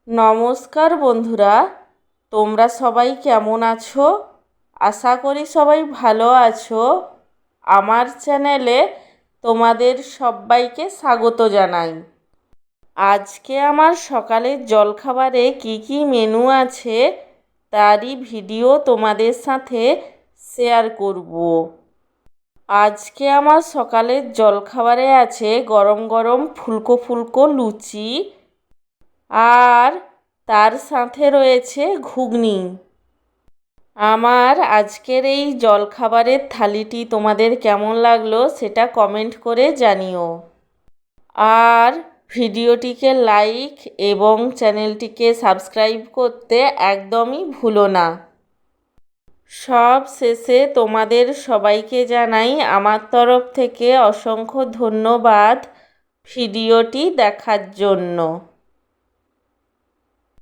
নমস্কার বন্ধুরা, তোমরা সবাই কেমন আছো? আশা করি সবাই ভালো আছো। আমার চ্যানেলে তোমাদের সবাইকে স্বাগত জানাই। আজকে আমার সকালের জলখাবারে কি কি মেনু আছে তারই ভিডিও তোমাদের সাথে শেয়ার করব। আজকে আমার সকালের জলখাবারে আছে গরম গরম ফুলকো ফুলকো লুচি, আর তার সাথে রয়েছে ঘুগনি। আমার আজকের এই জলখাবারের থালিটি তোমাদের কেমন লাগলো সেটা কমেন্ট করে জানিও। আর ভিডিওটিকে লাইক এবং চ্যানেলটিকে সাবস্ক্রাইব করতে একদমই ভুলো না। সব শেষে তোমাদের সবাইকে জানাই আমার তরফ থেকে অসংখ্য ধন্যবাদ ভিডিওটি দেখার জন্য।